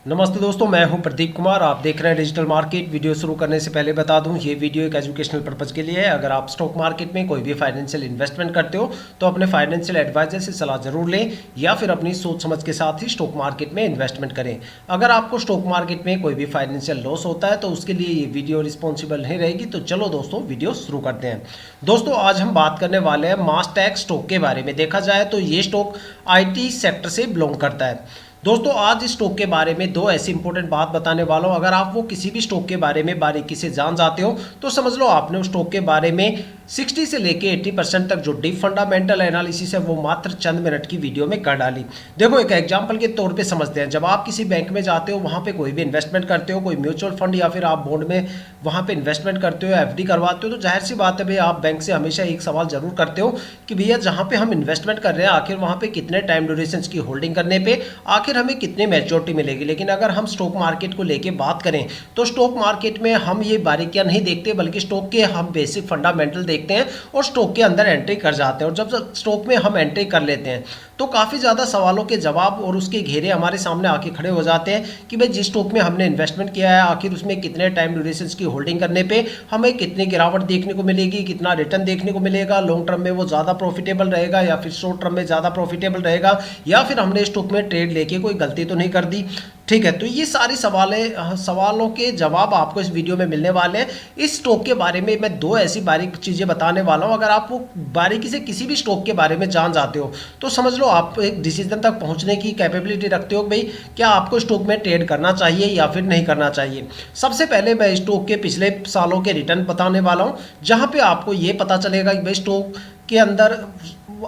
नमस्ते दोस्तों, मैं हूं प्रदीप कुमार। आप देख रहे हैं डिजिटल मार्केट। वीडियो शुरू करने से पहले बता दूं, ये वीडियो एक एजुकेशनल पर्पज़ के लिए है। अगर आप स्टॉक मार्केट में कोई भी फाइनेंशियल इन्वेस्टमेंट करते हो तो अपने फाइनेंशियल एडवाइजर से सलाह जरूर लें या फिर अपनी सोच समझ के साथ ही स्टॉक मार्केट में इन्वेस्टमेंट करें। अगर आपको स्टॉक मार्केट में कोई भी फाइनेंशियल लॉस होता है तो उसके लिए ये वीडियो रिस्पॉन्सिबल नहीं रहेगी। तो चलो दोस्तों, वीडियो शुरू करते हैं। दोस्तों, आज हम बात करने वाले हैं मास्टैक स्टॉक के बारे में। देखा जाए तो ये स्टॉक IT सेक्टर से बिलोंग करता है। दोस्तों, आज इस स्टॉक के बारे में दो ऐसी इंपॉर्टेंट बात बताने वाला हूं। अगर आप वो किसी भी स्टॉक के बारे में बारीकी से जान जाते हो तो समझ लो आपने उस स्टॉक के बारे में 60 से लेके 80% तक जो डीप फंडामेंटल एनालिसिस है वो मात्र चंद मिनट की वीडियो में कर डाली। देखो, एक एग्जांपल के तौर पे समझते हैं। जब आप किसी बैंक में जाते हो, वहां पे कोई भी इन्वेस्टमेंट करते हो, कोई म्यूचुअल फंड या फिर आप बॉन्ड में वहां पे इन्वेस्टमेंट करते हो, FD करवाते हो, तो जाहिर सी बात है भाई, आप बैंक से हमेशा एक सवाल जरूर करते हो कि भैया जहां पे हम इन्वेस्टमेंट कर रहे हैं आखिर वहां पे कितने टाइम ड्यूरेशन की होल्डिंग करने पे आखिर हमें कितनी मैच्योरिटी मिलेगी। लेकिन अगर हम स्टॉक मार्केट को लेके बात करें तो स्टॉक मार्केट में हम ये बारीकियां नहीं देखते, बल्कि स्टॉक के हम बेसिक फंडामेंटल देखते हैं और स्टॉक के अंदर एंट्री कर जाते हैं। और जब स्टॉक में हम एंट्री कर लेते हैं तो काफ़ी ज़्यादा सवालों के जवाब और उसके घेरे हमारे सामने आके खड़े हो जाते हैं कि भाई जिस स्टॉक में हमने इन्वेस्टमेंट किया है आखिर उसमें कितने टाइम ड्यूरेशन की होल्डिंग करने पे हमें कितनी गिरावट देखने को मिलेगी, कितना रिटर्न देखने को मिलेगा, लॉन्ग टर्म में वो ज़्यादा प्रॉफिटेबल रहेगा या फिर शॉर्ट टर्म में ज़्यादा प्रॉफिटेबल रहेगा, या फिर हमने स्टॉक में ट्रेड लेके कोई गलती तो नहीं कर दी। ठीक है, तो ये सारी सवालों के जवाब आपको इस वीडियो में मिलने वाले हैं। इस स्टॉक के बारे में मैं दो ऐसी बारीक चीज़ें बताने वाला हूं। अगर आप वो बारीकी से किसी भी स्टॉक के बारे में जान जाते हो तो समझ लो आप एक डिसीजन तक पहुंचने की कैपेबिलिटी रखते हो भाई क्या आपको स्टॉक में ट्रेड करना चाहिए या फिर नहीं करना चाहिए। सबसे पहले मैं स्टॉक के पिछले सालों के रिटर्न बताने वाला हूँ, जहाँ पे आपको ये पता चलेगा कि भाई स्टॉक के अंदर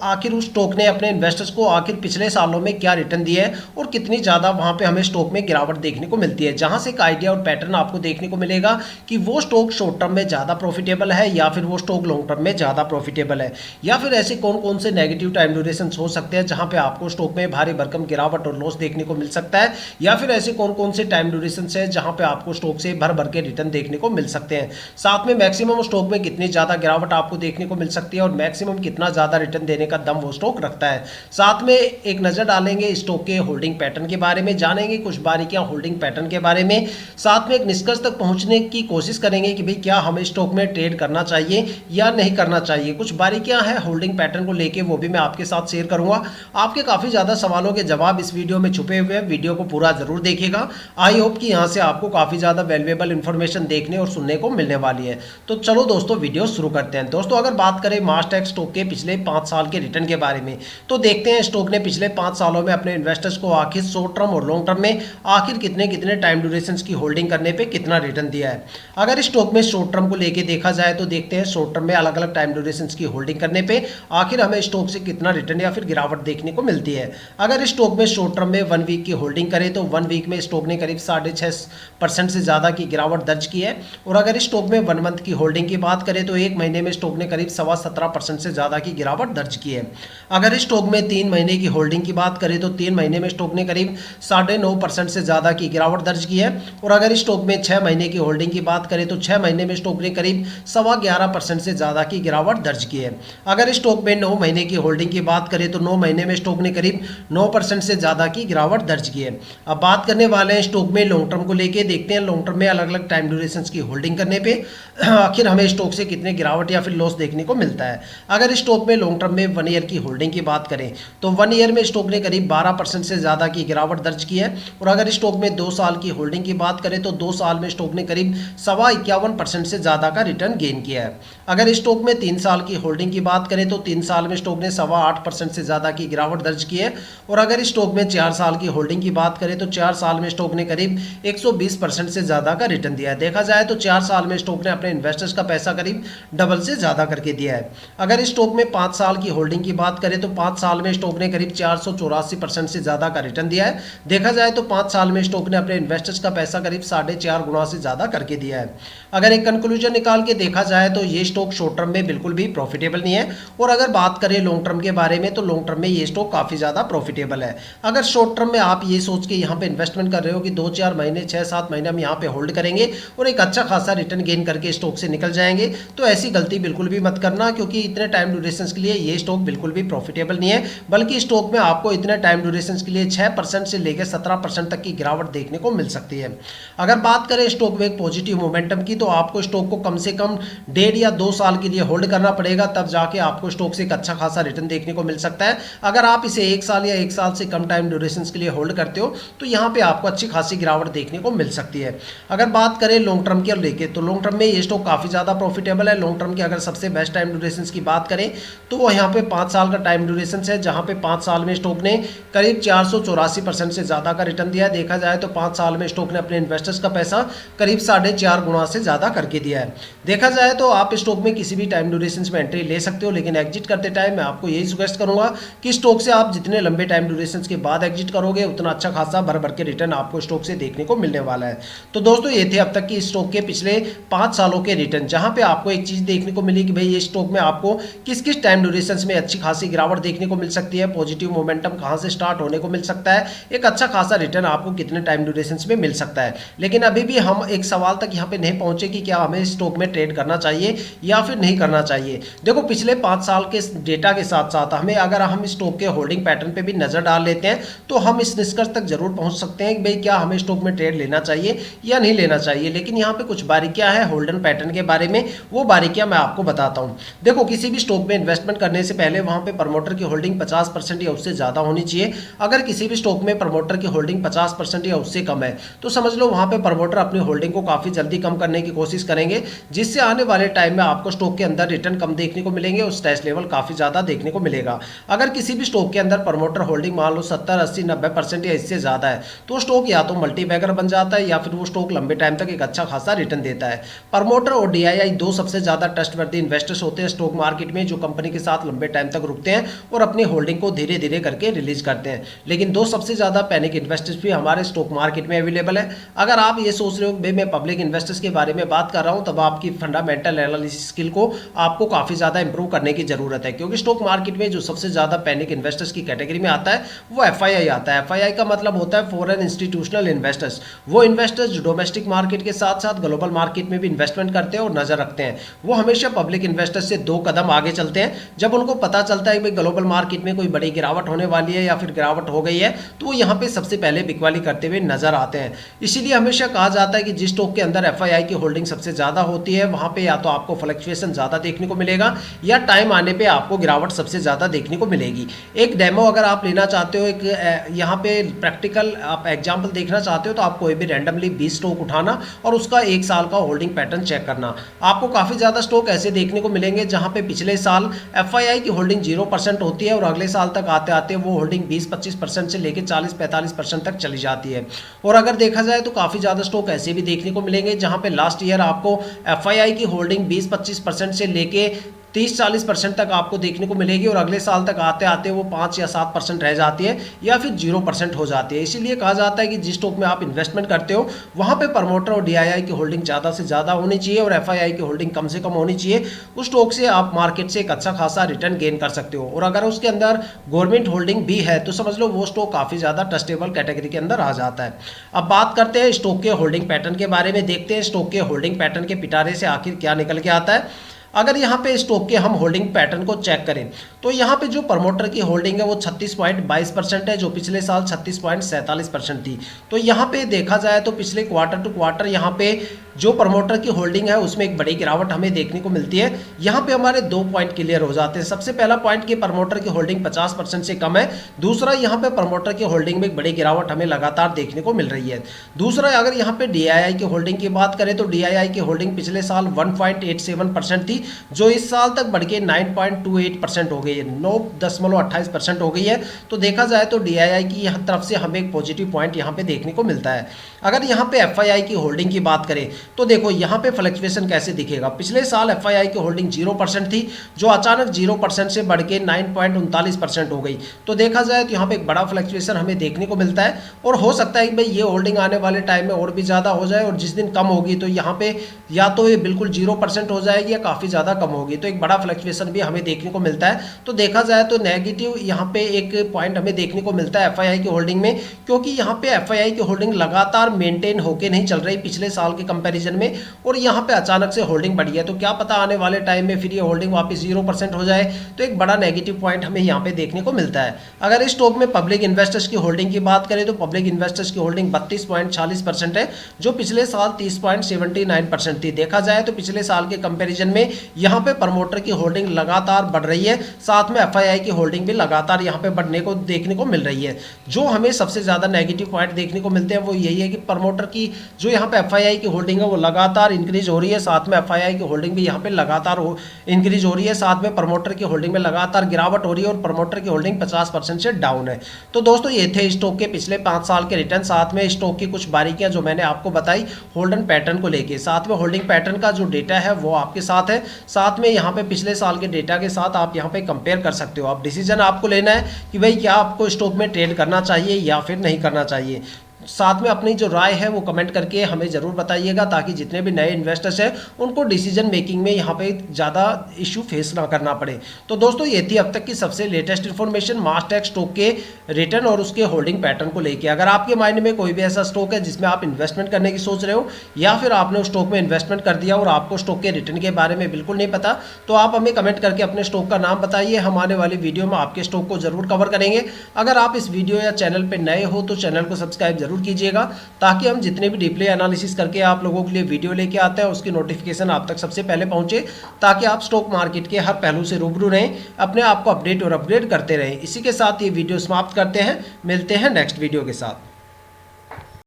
आखिर उस स्टॉक ने अपने इन्वेस्टर्स को आखिर पिछले सालों में क्या रिटर्न दिया है और कितनी ज़्यादा वहाँ पे हमें स्टॉक में गिरावट देखने को मिलती है। जहाँ से एक आइडिया और पैटर्न आपको देखने को मिलेगा कि वो स्टॉक शॉर्ट टर्म में ज़्यादा प्रॉफिटेबल है या फिर वो स्टॉक लॉन्ग टर्म में ज़्यादा प्रॉफिटेबल है, या फिर ऐसे कौन कौन से नेगेटिव टाइम ड्यूरेशन हो सकते हैं जहाँ पे आपको स्टॉक में भारी भरकम गिरावट और लॉस देखने को मिल सकता है, या फिर ऐसे कौन कौन से टाइम ड्यूरेशन है जहाँ पे आपको स्टॉक से भर भर के रिटर्न देखने को मिल सकते हैं। साथ में मैक्सिमम स्टॉक में कितनी ज़्यादा गिरावट आपको देखने को मिल सकती है और मैक्सिमम कितना ज़्यादा रिटर्न देने का दम वो स्टॉक रखता है। साथ में एक नजर डालेंगे स्टॉक के होल्डिंग पैटर्न के बारे में, जानेंगे कुछ बारीकियां होल्डिंग पैटर्न के बारे में। साथ में एक निष्कर्ष तक पहुंचने की कोशिश करेंगे कि भाई क्या हमें स्टॉक में ट्रेड करना चाहिए या नहीं करना चाहिए। कुछ बारीकियां हैं होल्डिंग पैटर्न को लेके, वो भी मैं आपके साथ शेयर करूंगा। आपके काफी ज्यादा सवालों के जवाब इस वीडियो में छुपे हुए हैं, वीडियो को पूरा जरूर देखिएगा। आई होप कि यहां से आपको काफी ज्यादा वैल्यूएबल इंफॉर्मेशन देखने और सुनने को मिलने वाली है। तो चलो दोस्तों, वीडियो शुरू करते हैं। दोस्तों, अगर बात करें मास्टैक स्टॉक के पिछले 5 साल के रिटर्न के बारे में तो देखते हैं स्टॉक ने पिछले 5 सालों में अपने इन्वेस्टर्स को आखिर शॉर्ट टर्म और लॉन्ग टर्म में आखिर कितने कितने टाइम ड्यूरेशन की होल्डिंग करने पे कितना रिटर्न दिया है। अगर स्टॉक में शॉर्ट टर्म को लेके देखा जाए तो देखते हैं शॉर्ट टर्म में अलग अलग टाइम ड्यूरेशन की होल्डिंग करने पे आखिर हमें स्टॉक से कितना रिटर्न या फिर गिरावट देखने को मिलती है। अगर स्टॉक में शॉर्ट टर्म में 1 वीक की होल्डिंग करें तो 1 वीक में स्टॉक ने करीब 6.5% से ज़्यादा की गिरावट दर्ज की है। और अगर स्टॉक में 1 मंथ की होल्डिंग की बात करें तो 1 महीने में स्टॉक ने करीब 17.25% से ज़्यादा की गिरावट दर्ज की है। अगर स्टॉक में 3 महीने की होल्डिंग की बात करें तो 3 महीने में स्टॉक ने करीब 9.5% से ज़्यादा की गिरावट दर्ज की है। और अगर स्टॉक में 6 महीने की होल्डिंग की बात करें तो 6 महीने में स्टॉक ने करीब 11.25% से ज़्यादा की गिरावट दर्ज की है। अगर स्टॉक में 9 महीने की होल्डिंग की बात करें तो 9 महीने में स्टॉक ने करीब 9% से ज़्यादा की गिरावट दर्ज की है। अब बात करने वाले हैं स्टॉक में लॉन्ग टर्म को लेके। देखते हैं लॉन्ग टर्म में अलग अलग टाइम ड्यूरेशन की होल्डिंग करने पे आखिर हमें स्टॉक से कितने गिरावट या फिर लॉस देखने को मिलता है। अगर स्टॉक में लॉन्ग टर्म में 1 ईयर की होल्डिंग की बात करें तो 1 ईयर में स्टॉक ने करीब 12% से ज़्यादा की गिरावट दर्ज की है। और अगर स्टॉक में 2 साल की होल्डिंग की बात करें तो 2 साल में स्टॉक ने करीब 51% से ज़्यादा का रिटर्न गेन किया है। अगर स्टॉक में 3 साल की होल्डिंग की बात करें तो 3 साल में स्टॉक ने 8.25% से ज़्यादा की गिरावट दर्ज की है। और अगर स्टॉक में 4 साल की होल्डिंग की बात करें तो 4 साल में स्टॉक ने करीब 120% से ज़्यादा का रिटर्न दिया है। देखा जाए तो 4 साल में स्टॉक ने अपने इन्वेस्टर्स का पैसा करीब डबल से ज़्यादा करके दिया है। अगर स्टॉक में 5 साल की होल्डिंग की बात करें तो 5 साल में स्टॉक ने करीब 484% से ज़्यादा का रिटर्न दिया है। देखा जाए तो 5 साल में स्टॉक ने अपने इन्वेस्टर्स का पैसा करीब 4.5 गुना से ज़्यादा करके दिया है। अगर एक कंक्लूजन निकाल के देखा जाए तो ये स्टॉक शॉर्ट टर्म में बिल्कुल भी प्रॉफिटेबल नहीं है। और अगर बात करें लॉन्ग टर्म के बारे में तो लॉन्ग टर्म में ये स्टॉक काफ़ी ज़्यादा प्रॉफिटेबल है। अगर शॉर्ट टर्म में आप ये सोच के यहाँ पे इन्वेस्टमेंट कर रहे हो कि 2-4 महीने 6-7 महीने हम यहाँ पे होल्ड करेंगे और एक अच्छा खासा रिटर्न गेन करके स्टॉक से निकल जाएंगे, तो ऐसी गलती बिल्कुल भी मत करना, क्योंकि इतने इतने टाइम ड्यूरेशन के लिए ये स्टॉक बिल्कुल भी प्रॉफिटेबल नहीं है, बल्कि स्टॉक में आपको इतने टाइम ड्यूरेशन के लिए 6% से लेकर 17% तक की गिरावट देखने को मिल सकती है। अगर बात करें स्टॉक में एक पॉजिटिव मोमेंटम की, तो आपको स्टॉक को कम से कम 1.5 या 2 साल के लिए होल्ड करना पड़ेगा, तब जाके आपको स्टॉक से एक अच्छा खासा रिटर्न देखने को मिल सकता है। अगर आप इसे 1 साल या 1 साल से कम टाइम ड्यूरेशन के लिए होल्ड करते हो तो यहाँ पे आपको अच्छी खासी गिरावट देखने को मिल सकती है। अगर बात करें लॉन्ग टर्म की लेके, तो लॉन्ग टर्म में ये स्टॉक काफ़ी ज़्यादा प्रॉफिटेबल है। लॉन्ग टर्म की अगर सबसे बेस्ट टाइम ड्यूरेशन की बात करें तो वो यहाँ पे 5 साल का टाइम ड्यूरेशन है, जहाँ पे 5 साल में स्टॉक ने करीब 484% से ज़्यादा का रिटर्न दिया है। देखा जाए तो 5 साल में स्टॉक ने अपने इन्वेस्टर्स का पैसा करीब 4.5 गुना से ज़्यादा करके दिया है। देखा जाए तो आप स्टॉक में किसी भी टाइम ड्यूरेशन में एंट्री ले सकते हो, लेकिन एग्जिट करते टाइम मैं आपको यही सजेस्ट करूंगा कि स्टॉक से आप जितने लंबे टाइम ड्यूरेशन के बाद एग्जिट करोगे उतना अच्छा खासा भर के रिटर्न आपको स्टॉक से देखने को मिलने वाला है। तो दोस्तों ये थे अब तक की स्टॉक के पिछले 5 सालों के रिटर्न, जहां पे आपको एक चीज देखने को मिली कि भाई ये स्टॉक में आपको किस किस टाइम ड्यूरेशन में अच्छी खासी गिरावट देखने को मिल सकती है, पॉजिटिव मोमेंटम कहां से स्टार्ट होने को मिल सकता है, एक अच्छा खासा रिटर्न आपको कितने टाइम ड्यूरेशन में मिल सकता है। लेकिन अभी भी हम एक सवाल तक यहाँ पे नहीं पहुंचे कि क्या हमें स्टॉक में ट्रेड करना चाहिए या फिर नहीं करना चाहिए। देखो पिछले 5 साल के डेटा के साथ साथ हमें अगर हम स्टॉक के होल्डिंग पैटर्न पे भी नजर डाल लेते हैं तो हम इस निष्कर्ष तक जरूर पहुंच सकते हैं कि भाई क्या हमें स्टॉक में ट्रेड लेना चाहिए या नहीं लेना चाहिए। लेकिन यहाँ पे कुछ बारीकियां हैं होल्डन पैटर्न के बारे में, वो बारीकियां मैं आपको बताता हूँ। देखो किसी भी स्टॉक में इन्वेस्टमेंट करने से पहले वहां पे प्रमोटर की होल्डिंग 50% या उससे ज्यादा होनी चाहिए। अगर किसी भी स्टॉक में प्रमोटर की होल्डिंग 50% या उससे कम है तो समझ लो वहां पे प्रमोटर अपनी होल्डिंग को काफी जल्दी कम करने की कोशिश करेंगे, जिससे आने वाले टाइम में आपको स्टॉक के अंदर रिटर्न कम देखने को मिलेंगे और स्ट्रेस लेवल काफी ज्यादा देखने को मिलेगा। अगर किसी भी स्टॉक के अंदर प्रमोटर होल्डिंग मान लो 70, 80, 90% या इससे ज्यादा है तो स्टॉक या तो मल्टीबैगर बन जाता है या फिर वो स्टॉक लंबे टाइम तक एक अच्छा खासा रिटर्न देता है। प्रमोटर और डीआईआई दो सबसे ज्यादा ट्रस्टवर्दी इन्वेस्टर्स होते हैं स्टॉक मार्केट में, जो कंपनी के साथ लंबे टाइम तक रुकते हैं और अपनी होल्डिंग को धीरे धीरे करके रिलीज करते हैं। लेकिन दो सबसे ज्यादा पैनिक इन्वेस्टर्स भी हमारे स्टॉक मार्केट में अवेलेबल है। अगर आप ये सोच रहे हो भाई मैं पब्लिक इन्वेस्टर्स के बारे में बात कर रहा हूं, तब आपकी फंडामेंटल एनालिसिस स्किल को आपको काफी ज्यादा इंप्रूव करने की जरूरत है, क्योंकि स्टॉक मार्केट में जो सबसे ज्यादा पैनिक इन्वेस्टर्स की कैटेगरी में आता है वो एफआईआई आता है। एफआईआई का मतलब होता है फॉरेन इंस्टीट्यूशनल इन्वेस्टर्स, वो इन्वेस्टर्स जो डोमेस्टिक मार्केट के साथ साथ ग्लोबल मार्केट में भी इन्वेस्टमेंट करते हैं और नजर रखते हैं। वो हमेशा पब्लिक इन्वेस्टर्स से 2 कदम आगे चलते हैं। जब उनको पता चलता है कि ग्लोबल मार्केट में कोई बड़ी गिरावट होने वाली है या फिर गिरावट हो गई है तो वो यहाँ पे सबसे पहले बिकवाली करते हुए नजर आते हैं। इसीलिए हमेशा कहा जाता है कि जिस स्टॉक के अंदर एफआईआई की होल्डिंग सबसे ज्यादा होती है वहां पे या तो आपको फ्लक्चुएशन ज्यादा देखने को मिलेगा या टाइम आने पे आपको गिरावट सबसे ज्यादा देखने को मिलेगी। एक डेमो अगर आप लेना चाहते हो, एक यहाँ पे प्रैक्टिकल आप एग्जांपल देखना चाहते हो, तो आप कोई भी रैंडमली 20 स्टॉक उठाना और उसका 1 साल का होल्डिंग पैटर्न चेक करना। आपको काफी ज्यादा स्टॉक ऐसे देखने को मिलेंगे जहां पे पिछले साल एफआईआई की होल्डिंग 0% होती है और अगले साल तक आते आते वो होल्डिंग 20-25% से लेकर 40-45% तक चली जाती है। और अगर देखा जाए तो काफी ज्यादा स्टॉक ऐसे भी देखने को मिलेंगे जहां पे लास्ट ईयर आपको एफआईआई की होल्डिंग 20-25% से लेके 30-40% तक आपको देखने को मिलेगी और अगले साल तक आते आते वो 5 या 7% रह जाती है या फिर 0% हो जाती है। इसीलिए कहा जाता है कि जिस स्टॉक में आप इन्वेस्टमेंट करते हो वहां पे प्रमोटर और डीआईआई की होल्डिंग ज़्यादा से ज़्यादा होनी चाहिए और एफआईआई की होल्डिंग कम से कम होनी चाहिए। उस स्टॉक से आप मार्केट से एक अच्छा खासा रिटर्न गेन कर सकते हो। और अगर उसके अंदर गवर्नमेंट होल्डिंग भी है तो समझ लो वो स्टॉक काफ़ी ज़्यादा ट्रस्टेबल कैटेगरी के अंदर आ जाता है। अब बात करते हैं स्टॉक के होल्डिंग पैटर्न के बारे में, देखते हैं स्टॉक के होल्डिंग पैटर्न के पिटारे से आखिर क्या निकल के आता है। अगर यहाँ पे स्टॉक के हम होल्डिंग पैटर्न को चेक करें तो यहाँ पे जो प्रमोटर की होल्डिंग है वो 36.22% है, जो पिछले साल 36.47% थी। तो यहाँ पे देखा जाए तो पिछले क्वार्टर टू क्वार्टर यहाँ पे जो प्रमोटर की होल्डिंग है उसमें एक बड़ी गिरावट हमें देखने को मिलती है। यहाँ पे हमारे 2 पॉइंट क्लियर हो जाते हैं। सबसे पहला पॉइंट कि प्रमोटर की होल्डिंग 50% से कम है। दूसरा यहाँ पे प्रमोटर की होल्डिंग में एक बड़ी गिरावट हमें लगातार देखने को मिल रही है। दूसरा अगर यहाँ पे डीआईआई की होल्डिंग की बात करें तो डीआईआई की होल्डिंग पिछले साल 1.87% थी, जो इस साल तक बढ़ के 9.28% हो गई है, 9.28% हो गई है। तो देखा जाए तो डीआईआई की तरफ से हमें एक पॉजिटिव पॉइंट यहाँ पे देखने को मिलता है। अगर यहाँ पे एफआईआई की होल्डिंग की बात करें तो देखो यहाँ पे फ्लक्चुएशन कैसे दिखेगा। पिछले साल एफआईआई की होल्डिंग 0% थी, जो अचानक 0% से बढ़ के 9.39% हो गई। तो देखा जाए तो यहाँ पे एक बड़ा फ्लक्चुएशन हमें देखने को मिलता है और हो सकता है कि भाई ये होल्डिंग आने वाले टाइम में और भी ज़्यादा हो जाए और जिस दिन कम होगी तो यहाँ पे या तो ये बिल्कुल 0% हो जाएगी या काफ़ी ज़्यादा कम होगी, तो एक बड़ा फ्लक्चुएशन भी हमें देखने को मिलता है। तो देखा जाए तो नेगेटिव यहाँ पे एक पॉइंट हमें देखने को मिलता है एफआईआई की होल्डिंग में, क्योंकि यहाँ पे एफआईआई की होल्डिंग लगातार मेंटेन होके नहीं चल रही पिछले साल के कंपैरिजन में, और यहाँ पे अचानक से होल्डिंग बढ़ी है। तो क्या पता आने वाले टाइम में फिर ये होल्डिंग वापस 0% हो जाए, तो एक बड़ा नेगेटिव पॉइंट हमें यहाँ पे देखने को मिलता है। अगर इस स्टॉक में पब्लिक इन्वेस्टर्स की होल्डिंग की बात करें तो पब्लिक इन्वेस्टर्स की होल्डिंग 32.46% है, जो पिछले साल 30.79% थी। देखा जाए तो पिछले साल के कंपैरिजन में यहाँ पे प्रमोटर की होल्डिंग लगातार बढ़ रही है, साथ में एफआईआई की होल्डिंग भी लगातार यहाँ पे बढ़ने को देखने को मिल रही है। जो हमें सबसे ज़्यादा नेगेटिव पॉइंट देखने को मिलते हैं वो यही है कि प्रमोटर की जो यहाँ पे एफआईआई की होल्डिंग है वो लगातार इंक्रीज हो रही है, साथ में एफआईआई की होल्डिंग भी यहाँ पे लगातार इंक्रीज हो रही है, साथ में प्रमोटर की होल्डिंग में लगातार गिरावट हो रही है, और प्रमोटर की होल्डिंग 50% से डाउन है। तो दोस्तों ये थे स्टॉक के पिछले 5 साल के रिटर्न, साथ में स्टॉक की कुछ बारीकियां जो मैंने आपको बताई होल्डन पैटर्न को लेके, साथ में होल्डिंग पैटर्न का जो डेटा है वो आपके साथ है, साथ में यहाँ पे पिछले साल के डेटा के साथ आप यहाँ पे कंपेयर कर सकते हो। आप डिसीजन आपको लेना है कि भाई क्या आपको स्टॉक में ट्रेड करना चाहिए या फिर नहीं करना चाहिए। साथ में अपनी जो राय है वो कमेंट करके हमें ज़रूर बताइएगा, ताकि जितने भी नए इन्वेस्टर्स हैं उनको डिसीजन मेकिंग में यहाँ पे ज़्यादा इशू फेस ना करना पड़े। तो दोस्तों ये थी अब तक की सबसे लेटेस्ट इन्फॉर्मेशन मास्टेक स्टॉक के रिटर्न और उसके होल्डिंग पैटर्न को लेके। अगर आपके माइंड में कोई भी ऐसा स्टॉक है जिसमें आप इन्वेस्टमेंट करने की सोच रहे हो, या फिर आपने उस स्टॉक में इन्वेस्टमेंट कर दिया और आपको स्टॉक के रिटर्न के बारे में बिल्कुल नहीं पता, तो आप हमें कमेंट करके अपने स्टॉक का नाम बताइए। हम आने वाली वीडियो में आपके स्टॉक को जरूर कवर करेंगे। अगर आप इस वीडियो या चैनल पर नए हो तो चैनल को सब्सक्राइब जरूर कीजिएगा, ताकि हम जितने भी डीपली एनालिसिस करके आप लोगों के लिए वीडियो लेके आते हैं उसकी नोटिफिकेशन आप तक सबसे पहले पहुंचे, ताकि आप स्टॉक मार्केट के हर पहलू से रूबरू रहें, अपने आप को अपडेट और अपग्रेड करते रहें। इसी के साथ ये वीडियो समाप्त करते हैं, मिलते हैं नेक्स्ट वीडियो के साथ।